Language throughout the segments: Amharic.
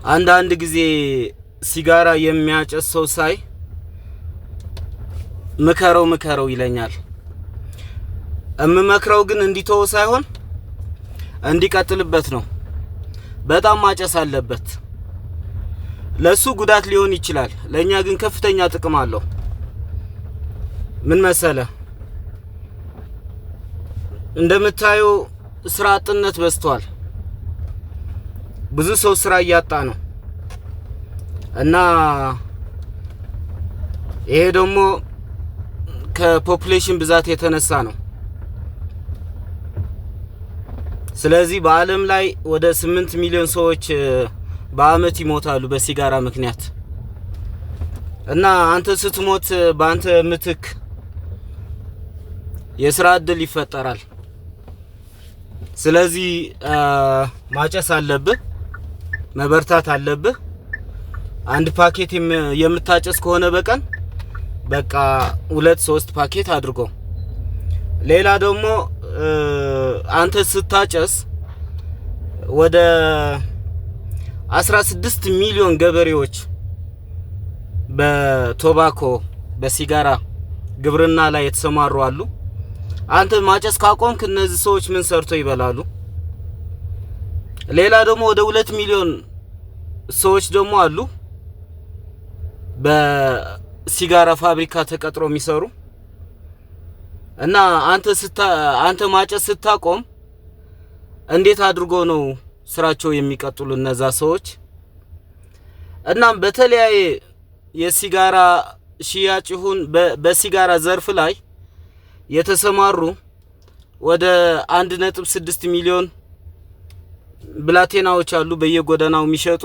አንዳንድ ጊዜ ሲጋራ የሚያጨስ ሰው ሳይ ምከረው ይለኛል። እምመክረው ግን እንዲተው ሳይሆን እንዲቀጥልበት ነው። በጣም ማጨስ አለበት። ለሱ ጉዳት ሊሆን ይችላል፣ ለኛ ግን ከፍተኛ ጥቅም አለው። ምን መሰለ፣ እንደምታዩ ስራ አጥነት በዝቷል። ብዙ ሰው ስራ እያጣ ነው እና ይሄ ደግሞ ከፖፑሌሽን ብዛት የተነሳ ነው። ስለዚህ በአለም ላይ ወደ 8 ሚሊዮን ሰዎች በአመት ይሞታሉ በሲጋራ ምክንያት። እና አንተ ስትሞት በአንተ ምትክ የስራ እድል ይፈጠራል። ስለዚህ ማጨስ አለብህ፣ መበርታት አለብህ። አንድ ፓኬት የምታጨስ ከሆነ በቀን በቃ 2-3 ፓኬት አድርጎ። ሌላ ደግሞ አንተ ስታጨስ ወደ 16 ሚሊዮን ገበሬዎች በቶባኮ በሲጋራ ግብርና ላይ የተሰማሩ አሉ። አንተ ማጨስ ካቆምክ እነዚህ ሰዎች ምን ሰርተው ይበላሉ? ሌላ ደግሞ ወደ 2 ሚሊዮን ሰዎች ደግሞ አሉ በሲጋራ ፋብሪካ ተቀጥረው የሚሰሩ እና አንተ ማጨስ ስታቆም እንዴት አድርጎ ነው ስራቸው የሚቀጥሉ እነዛ ሰዎች? እናም በተለያየ የሲጋራ ሽያጭ ይሁን በሲጋራ ዘርፍ ላይ የተሰማሩ ወደ 1.6 ሚሊዮን ብላቴናዎች አሉ በየጎዳናው የሚሸጡ።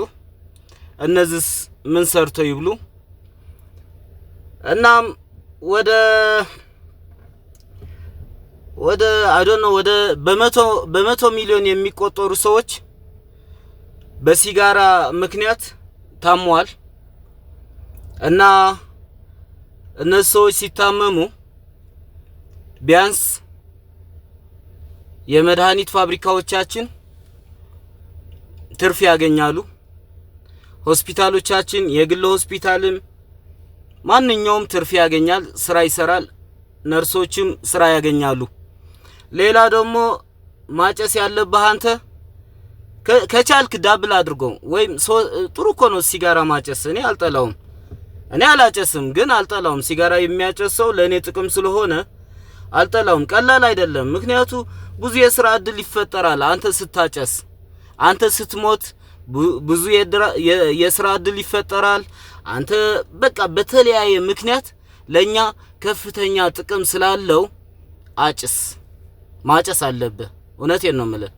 እነዚህ ምን ሰርተው ይብሉ? እናም ወደ በመቶ ሚሊዮን የሚቆጠሩ ሰዎች በሲጋራ ምክንያት ታሟል። እና እነሱ ሰዎች ሲታመሙ ቢያንስ የመድኃኒት ፋብሪካዎቻችን ትርፍ ያገኛሉ። ሆስፒታሎቻችን የግል ሆስፒታልም ማንኛውም ትርፍ ያገኛል፣ ስራ ይሰራል፣ ነርሶችም ስራ ያገኛሉ። ሌላ ደግሞ ማጨስ ያለብህ አንተ ከቻልክ ዳብል አድርጎ ወይም ጥሩ እኮ ነው ሲጋራ ማጨስ። እኔ አልጠላውም፣ እኔ አላጨስም፣ ግን አልጠላውም። ሲጋራ የሚያጨሰው ለኔ ጥቅም ስለሆነ አልጠላውም። ቀላል አይደለም፣ ምክንያቱ ብዙ የስራ እድል ይፈጠራል። አንተ ስታጨስ፣ አንተ ስትሞት ብዙ የስራ እድል ይፈጠራል። አንተ በቃ በተለያየ ምክንያት ለኛ ከፍተኛ ጥቅም ስላለው ማጨስ አለብህ። እውነቴን ነው የምልህ።